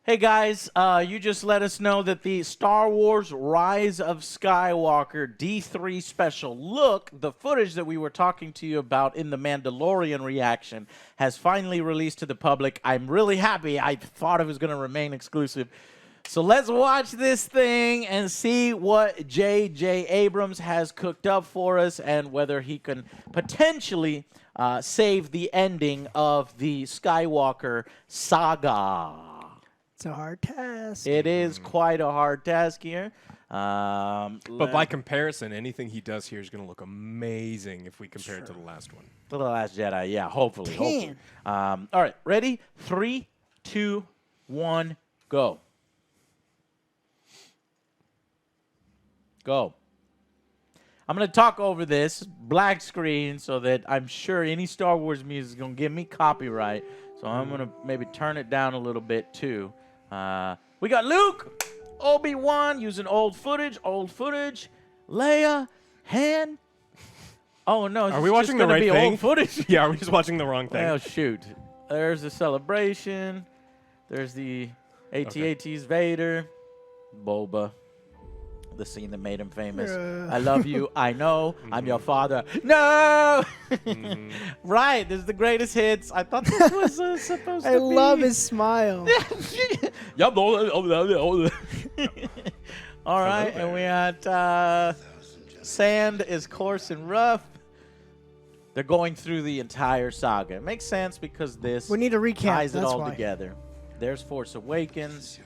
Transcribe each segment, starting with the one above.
Hey guys, you just let us know that the Star Wars Rise of Skywalker D3 special look, the footage that we were talking to you about in the Mandalorian reaction, has finally released to the public. I'm really happy. I thought it was going to remain exclusive. So let's watch this thing and see what J.J. Abrams has cooked up for us and whether he can potentially save the ending of the Skywalker saga. It's a hard task. It is quite a hard task here. But by comparison, anything he does here is going to look amazing if we compare it to the last one. To the Last Jedi, yeah, hopefully. All right, ready? 3, 2, 1, go. Go. I'm going to talk over this black screen so that I'm sure any Star Wars music is going to give me copyright. So I'm going to maybe turn it down a little bit too. We got Luke, Obi-Wan using old footage. Leia, Han. Oh no! Are we watching the right thing? Old footage. Yeah, are we just watching the wrong thing? Oh shoot! There's the celebration. There's the AT-AT's Vader, Boba. The scene that made him famous. I love you. I know. I'm your father. No! Right. This is the greatest hits. I thought this was supposed to be. I love his smile. All right. And we got sand is coarse and rough. They're going through the entire saga. It makes sense because this We need a recap. ties it That's all why. together. There's Force Awakens.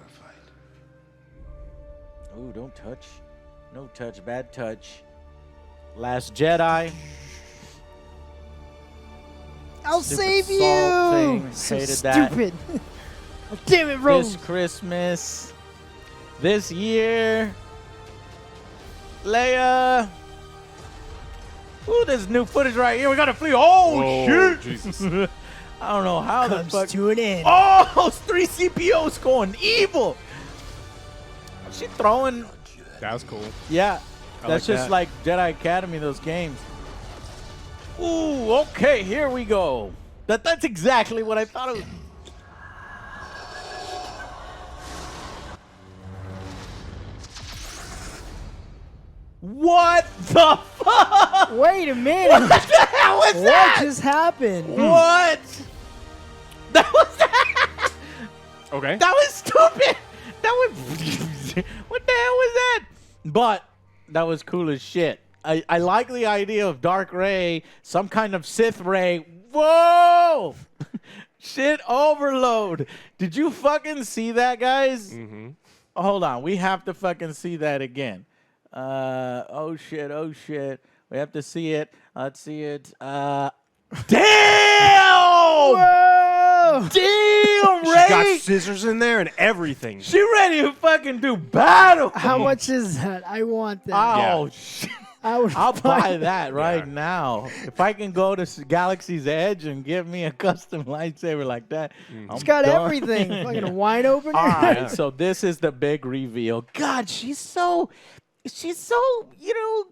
Ooh, don't touch. No touch, bad touch. Last Jedi. I'll Stupid save salt you. thing. So Hated that. stupid. Damn it, Rose. This Christmas. This year. Leia. Ooh, there's new footage right here. We got to flee. Oh, Whoa, shit. Jesus. I don't know how the Comes fuck. to an end. Oh, those 3 CPOs going evil. She throwing. That was cool. Yeah. I That's like just that. like Jedi Academy, those games. Ooh, okay, here we go. That's exactly what I thought it was. What the fuck? Wait a minute. What the hell was What that? just happened? What? That was that. Okay. That was stupid. That was. What the hell was that? But that was cool as shit. I like the idea of Dark Ray, some kind of Sith Ray. Whoa! Shit overload. Did you fucking see that, guys? Mm-hmm. Hold on. We have to fucking see that again. Oh, shit. Oh, shit. We have to see it. Let's see it. Damn! Whoa! Damn, She Ray! got scissors in there and everything. She ready to fucking do battle. How much is that? I want that. Oh, Yeah. shit. I'll buy that right Yeah. now. If I can go to Galaxy's Edge and get me a custom lightsaber like that, It's got everything. Fucking wine opener. All right, so this is the big reveal. God, she's so,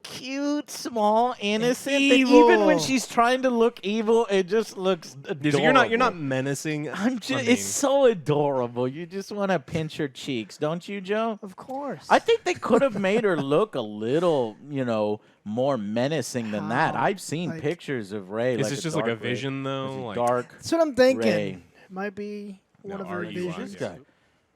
cute, small, innocent. That even when evil. she's trying to look evil, it just looks adorable. You're not menacing. I'm just, I mean, it's so adorable. You just want to pinch her cheeks, don't you, Joe? Of course. I think they could have made her look a little, more menacing than that. How? I've seen Like- pictures of Ray. Is like this a just like a dark Rey. vision, though? It's a Like, dark. That's what I'm thinking. Ray. Might be one No, of her are you visions. This guy.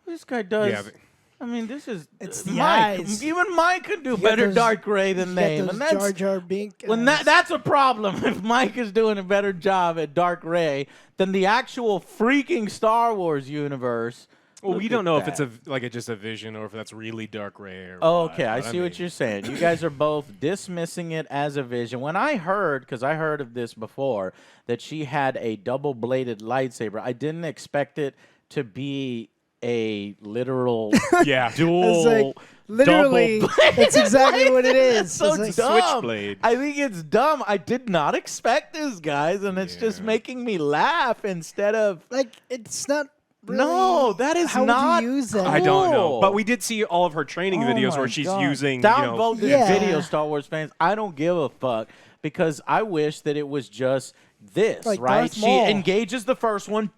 This guy does. Yeah, but- I mean, this is It's the Mike. eyes. Even Mike can do You got better those- Dark Ray than You they. got And those that's Jar Jar Bink. when that's a problem. If Mike is doing a better job at Dark Ray than the actual freaking Star Wars universe. Well, Look we don't at know if that. it's just a vision or if that's really Dark Ray. Or Oh, what, okay, I but see what you're saying. You guys are both dismissing it as a vision. When I heard, because I heard of this before, that she had a double-bladed lightsaber, I didn't expect it to be a literal Yeah. dual. It's like, literally, double-bladed that's exactly what it is. It's so It's like, dumb. Switchblade. I think it's dumb. I did not expect this, guys, and it's just Yeah. making me laugh instead of. Like, it's not really. No, that is how not would you use that? I don't know. Cool. But we did see all of her training videos my where she's God. using, Downvote this Yeah. video, Star Wars fans. I don't give a fuck because I wish that it was just this, Like right? Darth She Maul. engages the first one,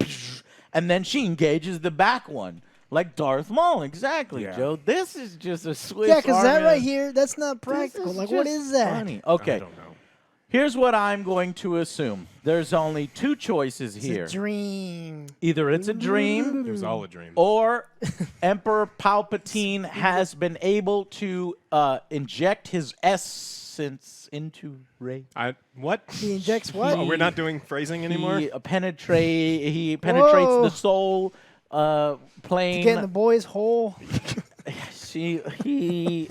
and then she engages the back one. Like Darth Maul, exactly, Yeah. Joe. This is just a Swiss Yeah, because that Army right knife. here, that's not This practical. is Like, what just is that? funny. I Okay, don't know. here's what I'm going to assume. There's only two choices It's here. a dream. Either it's a dream, It was all a dream. or Emperor Palpatine has been able to inject his essence into Rey. What? He injects what? Oh, we're not doing phrasing anymore? He penetrates Whoa. the soul plane. Get in the boy's hole. He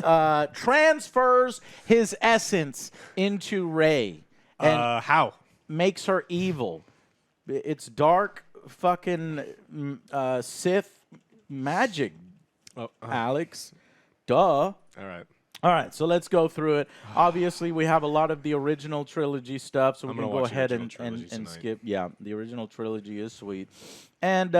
transfers his essence into Rey and How? makes her evil. It's dark fucking Sith magic, Alex. Duh. All right. All right, so let's go through it. Obviously, we have a lot of the original trilogy stuff, so we're I'm going gonna to go watch the ahead original and trilogy tonight. skip. Yeah, the original trilogy is sweet. And,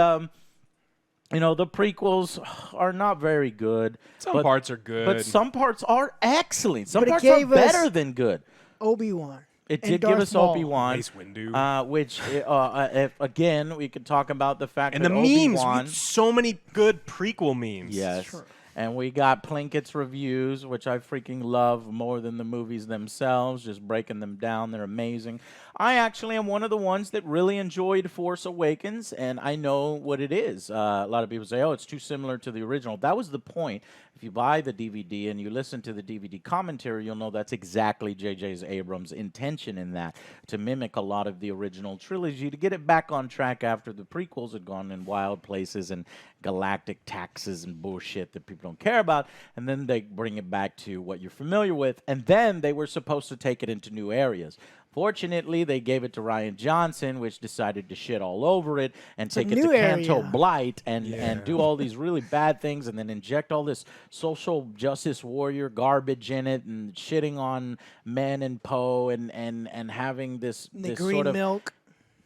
you know, the prequels are not very good. Some parts are good. But some parts are excellent. Some But it parts are gave us better than good. Obi-Wan. It and did give Darth us Maul. Obi-Wan, Mace Windu. which, if, again, we could talk about the fact And that the memes. Obi-Wan, So many good prequel memes. yes. Sure. And we got Plinkett's reviews, which I freaking love more than the movies themselves, just breaking them down. They're amazing. I actually am one of the ones that really enjoyed Force Awakens, and I know what it is. A lot of people say, oh, it's too similar to the original. That was the point. If you buy the DVD and you listen to the DVD commentary, you'll know that's exactly J.J. Abrams' intention in that, to mimic a lot of the original trilogy, to get it back on track after the prequels had gone in wild places and galactic taxes and bullshit that people don't care about, and then they bring it back to what you're familiar with, and then they were supposed to take it into new areas. Fortunately, they gave it to Rian Johnson, which decided to shit all over it and take it to new Canto area. Blight and do all these really bad things and then inject all this social justice warrior garbage in it and shitting on men and Poe and having this The this green sort of milk.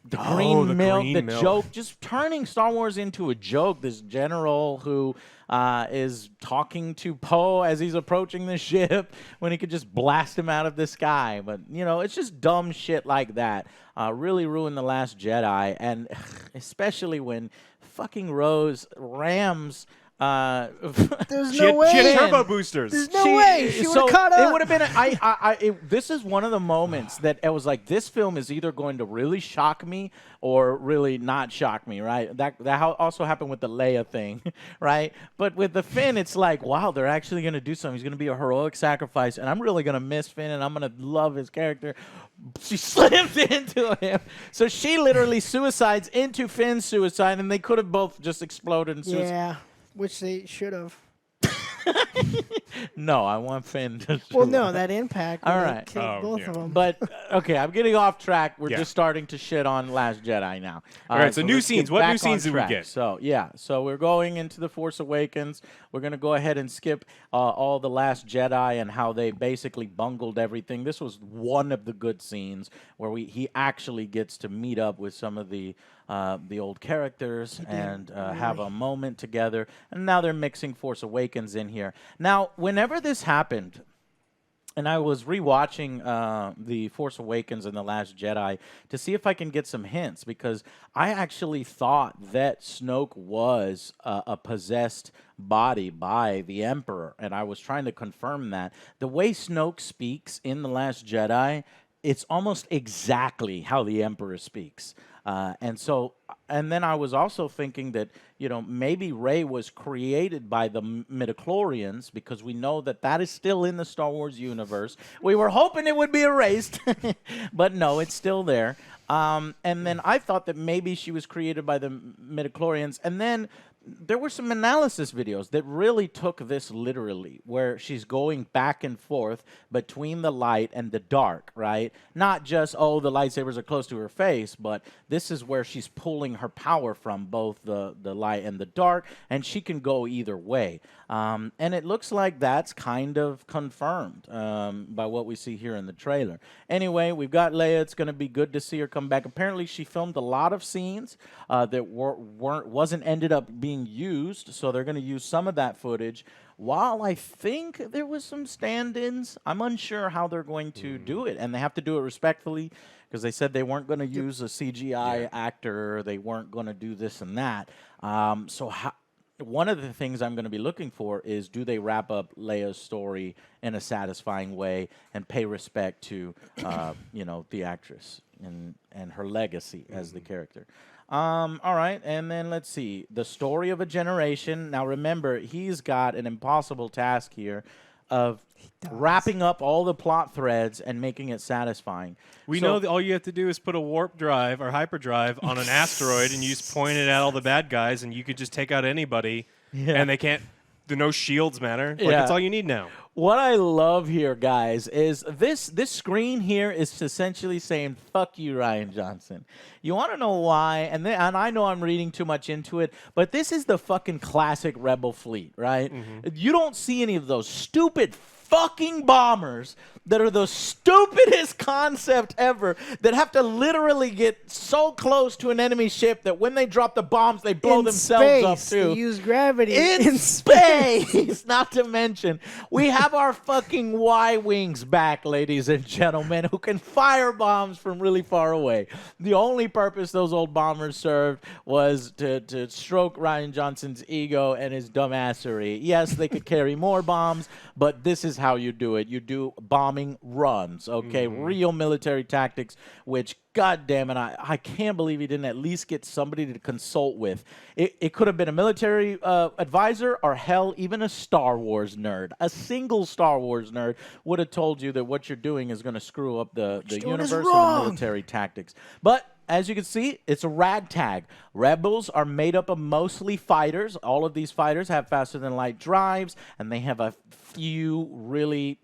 the Oh, green the milk, green the milk. joke, just turning Star Wars into a joke. This general who is talking to Poe as he's approaching the ship when he could just blast him out of the sky. But, you know, it's just dumb shit like that. Really ruined The Last Jedi. And especially when fucking Rose rams... There's She no had, way. she had turbo boosters. There's no way. She would have caught It up. would have been. This is one of the moments that I was like, this film is either going to really shock me or really not shock me, right? That also happened with the Leia thing, right? But with the Finn, it's like, wow, they're actually going to do something. He's going to be a heroic sacrifice, and I'm really going to miss Finn, and I'm going to love his character. She slipped into him, so she literally suicides into Finn's suicide, and they could have both just exploded and suicide. Yeah, which they should have. No, I want Finn to Well, survive. no, that impact. All All right. right. Killed Oh, both yeah. of them. But okay, I'm getting off track. We're Yeah. just starting to shit on Last Jedi now. All right, so new let's get scenes. What back new on scenes did we track. get? So yeah, so we're going into the Force Awakens. We're gonna go ahead and skip all the Last Jedi and how they basically bungled everything. This was one of the good scenes where he actually gets to meet up with some of the old characters and have a moment together. And now they're mixing Force Awakens in here. Now, whenever this happened, and I was rewatching The Force Awakens and The Last Jedi to see if I can get some hints, because I actually thought that Snoke was a possessed body by the Emperor, and I was trying to confirm that. The way Snoke speaks in The Last Jedi, it's almost exactly how the Emperor speaks. And then I was also thinking that, you know, maybe Rey was created by the midichlorians, because we know that that is still in the Star Wars universe. We were hoping it would be erased, but no, it's still there. And then I thought that maybe she was created by the midichlorians. And then there were some analysis videos that really took this literally, where she's going back and forth between the light and the dark, right? Not just, oh, the lightsabers are close to her face, but this is where she's pulling her power from, both the light and the dark, and she can go either way. And it looks like that's kind of confirmed by what we see here in the trailer. Anyway, we've got Leia. It's going to be good to see her come back. Apparently, she filmed a lot of scenes that wasn't ended up being used, so they're going to use some of that footage. While I think there was some stand-ins, I'm unsure how they're going to do it, and they have to do it respectfully, because they said they weren't going to use a CGI actor. They weren't going to do this and that. So one of the things I'm going to be looking for is, do they wrap up Leia's story in a satisfying way and pay respect to, the actress and her legacy as the character. All right, and then let's see. The story of a generation. Now, remember, he's got an impossible task here of wrapping up all the plot threads and making it satisfying. We know that all you have to do is put a warp drive or hyperdrive on an asteroid, and you just point it at all the bad guys, and you could just take out anybody, and they can't. No shields matter. Like, that's all you need now. What I love here, guys, is this screen here is essentially saying, fuck you, Rian Johnson. You want to know why? And I know I'm reading too much into it, but this is the fucking classic Rebel fleet, right? You don't see any of those stupid fucking bombers that are the stupidest concept ever, that have to literally get so close to an enemy ship that when they drop the bombs, they blow themselves up too. They use gravity in space. Not to mention, we have our fucking Y-wings back, ladies and gentlemen, who can fire bombs from really far away. The only purpose those old bombers served was to stroke Rian Johnson's ego and his dumbassery. Yes, they could carry more bombs, but this is how you do it. You do bombing runs, okay? Real military tactics, which, God damn it, I can't believe he didn't at least get somebody to consult with. It could have been a military advisor, or hell, even a Star Wars nerd. A single Star Wars nerd would have told you that what you're doing is going to screw up the universe and the military tactics. But as you can see, it's a ragtag. Rebels are made up of mostly fighters. All of these fighters have faster-than-light drives, and they have a few really,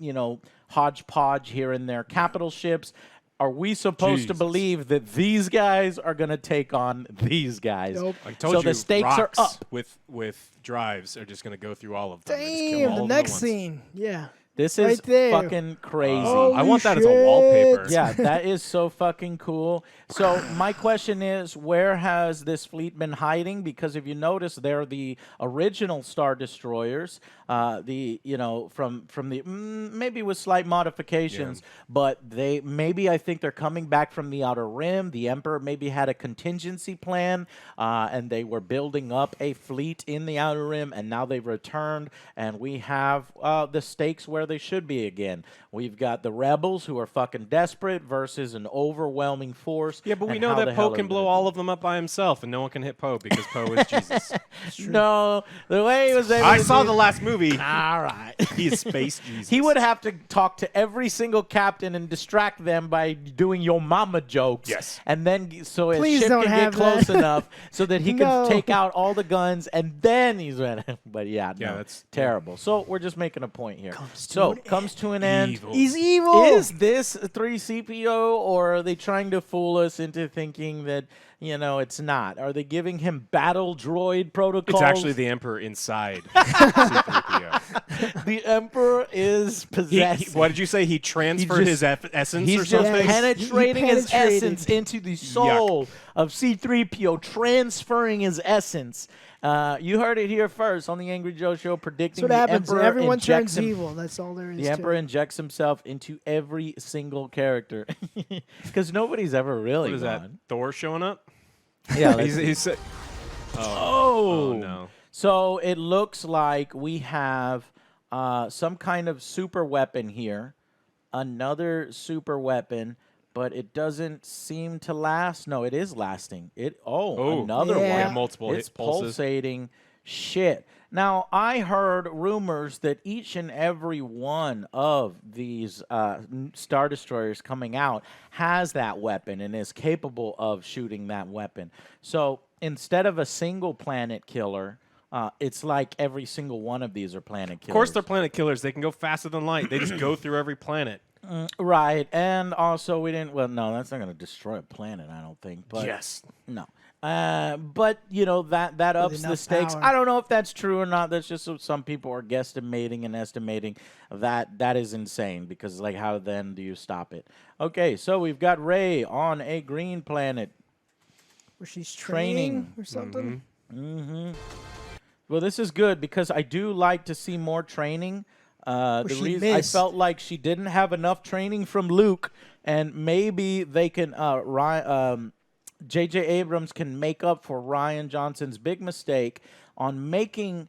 hodgepodge here and there capital ships. Are we supposed to believe that these guys are going to take on these guys? Nope. I told you, the stakes are up. With drives are just going to go through all of them. Damn, the next scene. Yeah. This is fucking crazy. I want that as a wallpaper. Yeah, that is so fucking cool. So my question is, where has this fleet been hiding? Because if you notice, they're the original Star Destroyers. From the maybe with slight modifications, but I think they're coming back from the Outer Rim. The Emperor maybe had a contingency plan, and they were building up a fleet in the Outer Rim, and now they've returned, and we have the stakes where they should be again. We've got the rebels who are fucking desperate versus an overwhelming force. Yeah, but we know that Poe can blow all of them up by himself, and no one can hit Poe because Poe is Jesus. No, the way he was able I saw the last movie. All right. He is space Jesus. He would have to talk to every single captain and distract them by doing your mama jokes. Yes. And then so his Please ship don't can get have close that. enough so that he can take out all the guns, and then he's ready. But that's terrible. So we're just making a point here. Comes to an end. Evil. He's evil. Is this a 3CPO, or are they trying to fool us into thinking that, it's not? Are they giving him battle droid protocols? It's actually the Emperor inside C-3PO. The Emperor is possessed. What did you say? He transferred his essence he's or something? Just penetrating his penetrated. essence into the soul of C-3PO, transferring his essence. You heard it here first on the Angry Joe Show, predicting That's what the happens. Emperor Everyone injects turns evil. That's all there is The to Emperor it. injects himself into every single character. Because nobody's ever really What is that? gone. Thor showing up? Yeah, he's Oh no. So it looks like we have some kind of super weapon here, another super weapon, but it doesn't seem to last. No, it is lasting. Another one. Yeah. Multiple It's hit pulses. pulsating shit. Now, I heard rumors that each and every one of these Star Destroyers coming out has that weapon and is capable of shooting that weapon. So instead of a single planet killer, it's like every single one of these are planet killers. Of course they're planet killers. They can go faster than light. They just go through every planet. Right. And also we didn't... Well, no, that's not going to destroy a planet, I don't think. But Yes. No. But, that ups the stakes. power. I don't know if that's true or not. That's just what some people are guesstimating and estimating. That is insane because, how then do you stop it? Okay, so we've got Rey on a green planet. Where she's training or Mm-hmm. something. Well, this is good because I do like to see more training. The she reason I missed. felt like she didn't have enough training from Luke, and maybe they can J.J. Abrams can make up for Rian Johnson's big mistake on making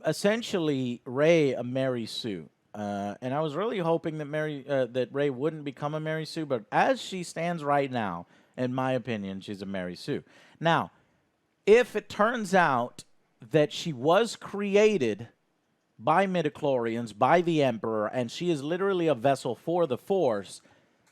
essentially Rey a Mary Sue. And I was really hoping that that Rey wouldn't become a Mary Sue, but as she stands right now, in my opinion, she's a Mary Sue. Now, if it turns out that she was created by midichlorians, by the Emperor, and she is literally a vessel for the Force,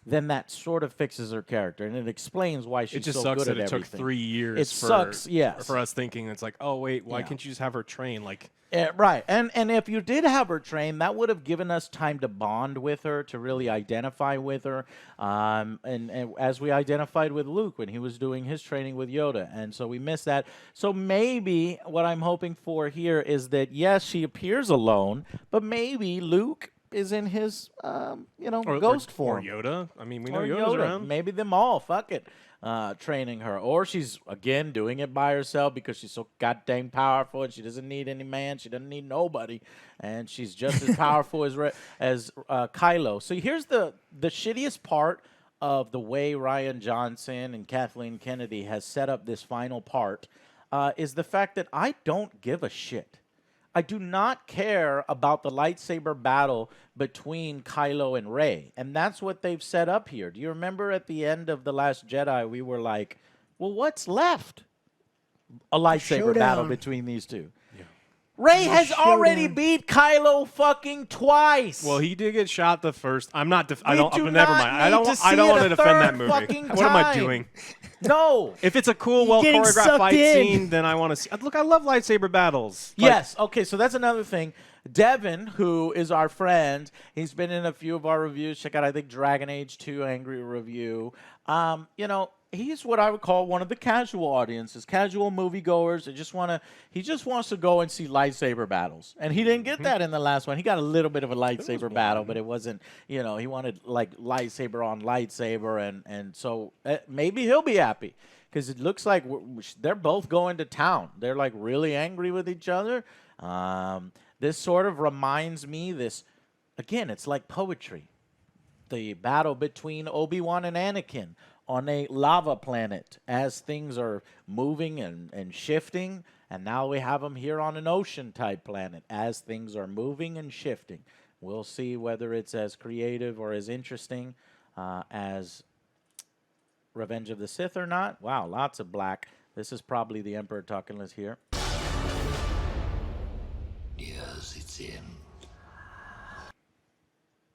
then that sort of fixes her character, and it explains why she's It just so sucks good that at it took everything. 3 years. It sucks, yes. For us thinking it's like, oh wait, why Yeah. can't you just have her train? Like, Right, and if you did have her train, that would have given us time to bond with her, to really identify with her, and as we identified with Luke when he was doing his training with Yoda, and so we missed that. So maybe what I'm hoping for here is that, yes, she appears alone, but maybe Luke is in his, ghost form. Or Yoda. I mean, we know Or Yoda's Yoda. around. Maybe them all. Fuck it. Training her. Or she's, again, doing it by herself because she's so goddamn powerful and she doesn't need any man. She doesn't need nobody. And she's just as powerful as Kylo. So here's the shittiest part of the way Rian Johnson and Kathleen Kennedy has set up this final part is the fact that I don't give a shit. I do not care about the lightsaber battle between Kylo and Rey. And that's what they've set up here. Do you remember at the end of The Last Jedi, we were like, well, what's left? A lightsaber battle Showdown. between these two. Yeah. Rey has already Showdown. beat Kylo fucking twice. Well, he did get shot the first. I'm not. I We don't. do Never not mind. I need don't. to I see don't it want a to defend that third movie. fucking What am I time. doing? No. If it's a cool, well getting choreographed sucked fight in. scene, then I want to see. Look, I love lightsaber battles. Like, Yes. Okay. So that's another thing. Devin, who is our friend, he's been in a few of our reviews. Check out, I think, Dragon Age 2 Angry Review. He's what I would call one of the casual audiences, casual moviegoers. He just wants to go and see lightsaber battles, and he didn't get that in the last one. He got a little bit of a lightsaber battle, but it wasn't. He wanted like lightsaber on lightsaber, and so maybe he'll be happy. Because it looks like they're both going to town. They're like really angry with each other. This sort of reminds me, again, it's like poetry. The battle between Obi-Wan and Anakin on a lava planet as things are moving and shifting. And now we have them here on an ocean-type planet as things are moving and shifting. We'll see whether it's as creative or as interesting as Revenge of the Sith or not. Wow, lots of black. This is probably the Emperor talking. Let's hear. Nears its end.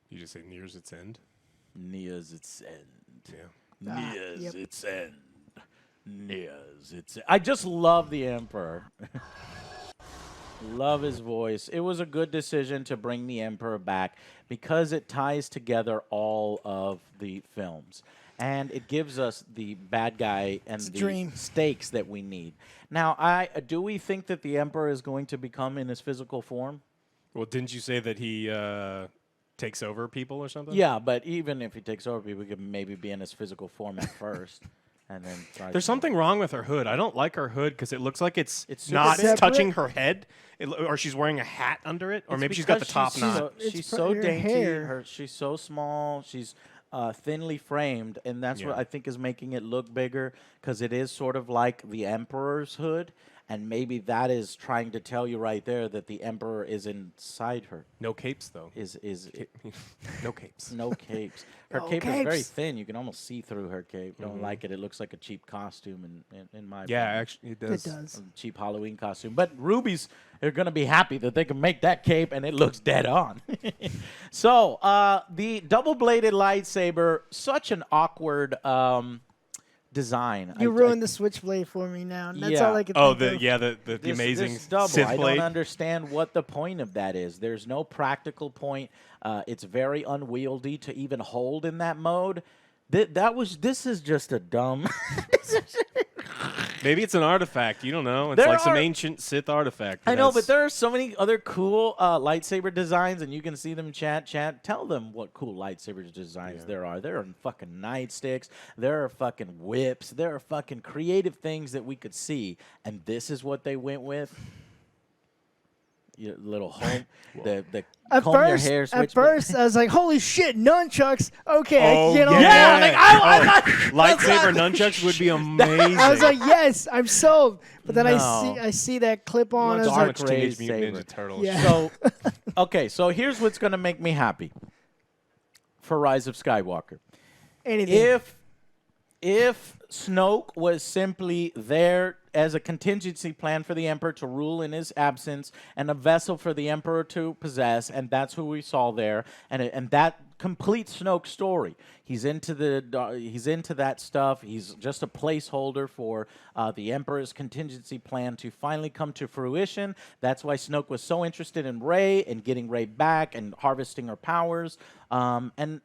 You just say nears its end. Nears its end. Yeah. Nears yep. its end. Nears its end. I just love the Emperor. Love his voice. It was a good decision to bring the Emperor back because it ties together all of the films. And it gives us the bad guy and the dream. stakes that we need. Now, do we think that the Emperor is going to become in his physical form? Well, didn't you say that he takes over people or something? Yeah, but even if he takes over people, he could maybe be in his physical form at first. And then try There's something wrong with her hood. I don't like her hood because it looks like it's super not big. touching her head, or she's wearing a hat under it, or It's maybe she's got the because top she's knot. So, It's she's pro- so her dainty. hair. She's so small. She's thinly framed, and that's what Yeah. I think is making it look bigger because it is sort of like the Emperor's hood, and maybe that is trying to tell you right there that the Emperor is inside her. No capes though. Is No capes. no capes. Her No cape is very capes. thin. You can almost see through her cape. Don't like it. It looks like a cheap costume in my Yeah, opinion. actually, it does. It does. A cheap Halloween costume. But Rubies are going to be happy that they can make that cape and it looks dead on. So, the double-bladed lightsaber, such an awkward design. You ruined the switchblade for me now. And that's all I can Oh, think of. the amazing this double. Sith I blade. don't understand what the point of that is. There's no practical point. It's very unwieldy to even hold in that mode. This is just a dumb. Maybe it's an artifact. You don't know. It's There like some are- ancient Sith artifact. I know, but that's- there are so many other cool lightsaber designs, and you can see them chat. Tell them what cool lightsaber designs there are. There are fucking nightsticks. There are fucking whips. There are fucking creative things that we could see, and this is what they went with. your little home, the At comb your first, hair at switchblade. first, I was like, "Holy shit, nunchucks!" Okay, I Oh, can get on yeah. that. like, I thought- Lightsaber nunchucks would be amazing. I was like, "Yes, I'm sold." But then No. I see that clip on. I was so like, much Dark Teenage Ray Mutant saber. Ninja Turtles. Yeah. So, okay, so here's what's going to make me happy for Rise of Skywalker. anything. If Snoke was simply there as a contingency plan for the Emperor to rule in his absence and a vessel for the Emperor to possess, and that's who we saw there, and that completes Snoke's story. He's into that stuff. He's just a placeholder for the Emperor's contingency plan to finally come to fruition. That's why Snoke was so interested in Rey and getting Rey back and harvesting her powers, and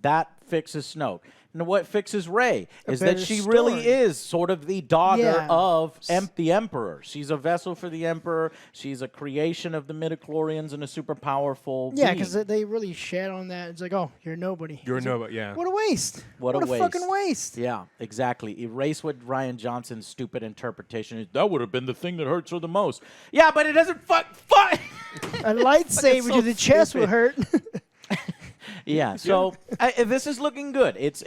that fixes Snoke. And what fixes Rey is that better she really story. is sort of the daughter Yeah. of the Emperor. She's a vessel for the Emperor. She's a creation of the midichlorians and a super powerful Yeah, being. because they really shat on that. It's like, "Oh, you're nobody." You're It's like, nobody, yeah. What a waste. What a waste. fucking waste. Yeah, exactly. Erase what Ryan Johnson's stupid interpretation is. That would have been the thing that hurts her the most. Yeah, but it doesn't fuck. A lightsaber so to the chest stupid. would hurt. Yeah, so this is looking good. It's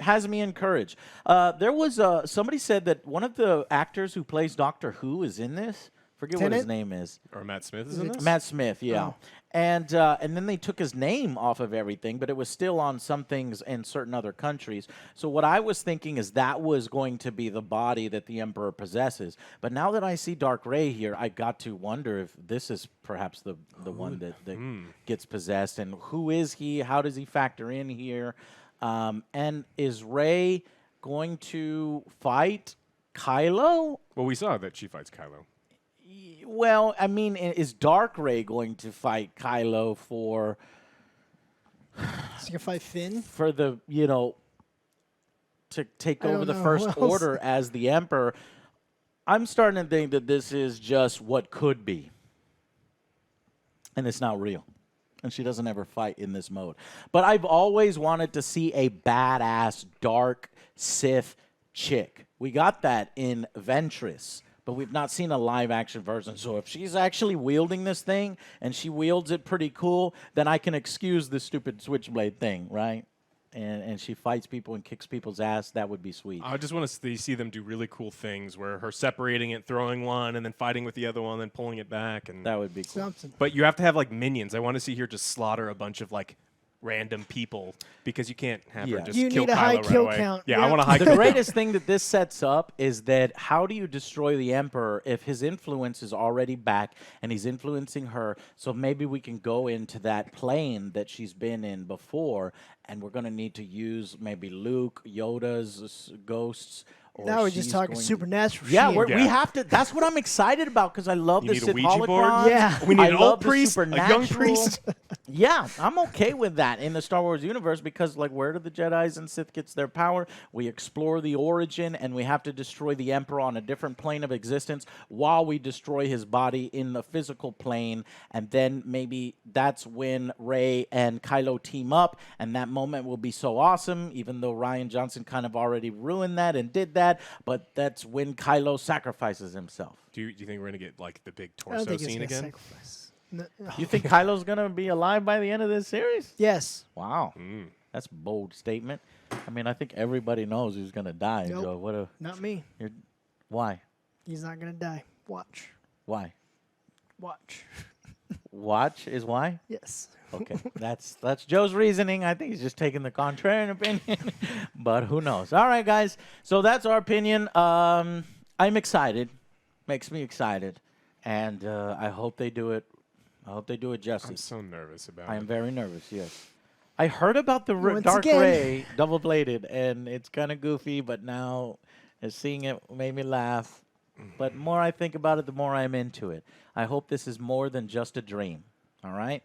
has me encouraged. There was somebody said that one of the actors who plays Doctor Who is in this. Forget what his Tennant? name is. Or Matt Smith is in this? Matt Smith, yeah. Oh. And then they took his name off of everything, but it was still on some things in certain other countries. So what I was thinking is that was going to be the body that the Emperor possesses. But now that I see Dark Rey here, I got to wonder if this is perhaps the one that gets possessed. And who is he? How does he factor in here? And is Rey going to fight Kylo? Well, we saw that she fights Kylo. Well, I mean, is Dark Rey going to fight Kylo for Is he gonna fight Finn? the, to take I over don't the know. First Who else? Order as the Emperor? I'm starting to think that this is just what could be. And it's not real. And she doesn't ever fight in this mode. But I've always wanted to see a badass dark Sith chick. We got that in Ventress, but we've not seen a live-action version. So if she's actually wielding this thing, and she wields it pretty cool, then I can excuse the stupid switchblade thing, right? And she fights people and kicks people's ass. That would be sweet. I just want to see them do really cool things where her separating it, throwing one, and then fighting with the other one, then pulling it back. And That would be cool. Something. But you have to have, like, minions. I want to see her just slaughter a bunch of, like, random people because you can't have her Yeah. just You kill need a Kylo high right kill away. count. Yeah, I Yeah. want a high The kill greatest thing that this sets up is that how do you destroy the Emperor if his influence is already back and he's influencing her? So maybe we can go into that plane that she's been in before, and we're going to need to use maybe Luke, Yoda's ghosts. Or Now we're just she's talking going to- supernatural Yeah, shit. we have to. That's what I'm excited about because I love You the need a Sith Ouija board? holocrons. Yeah. We need I an love old the priest, a young supernatural. priest. Yeah, I'm okay with that in the Star Wars universe because, like, where do the Jedis and Sith gets their power? We explore the origin, and we have to destroy the Emperor on a different plane of existence while we destroy his body in the physical plane, and then maybe that's when Rey and Kylo team up, and that moment will be so awesome, even though Ryan Johnson kind of already ruined that and did that, but that's when Kylo sacrifices himself. Do you think we're going to get, like, the big I don't torso think it's scene gonna again? sacrifice. No. You think Kylo's going to be alive by the end of this series? Yes. Wow. That's a bold statement. I mean, I think everybody knows who's going to die, Nope. Joe. Not me. Why? He's not gonna die. Watch. Why? Watch. Watch is why? Yes. Okay. That's Joe's reasoning. I think he's just taking the contrarian opinion. But who knows? All right, guys. So that's our opinion. I'm excited. Makes me excited. And I hope they do it. I hope they do it I'm justice. so nervous about I am it. very nervous, yes. I heard about the Once Dark again. Ray double-bladed, and it's kind of goofy, but now seeing it made me laugh. But the more I think about it, the more I'm into it. I hope this is more than just a dream, all right?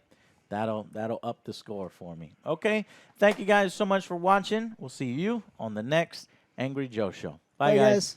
That'll up the score for me. Okay, thank you guys so much for watching. We'll see you on the next Angry Joe Show. Bye, Bye, guys. guys.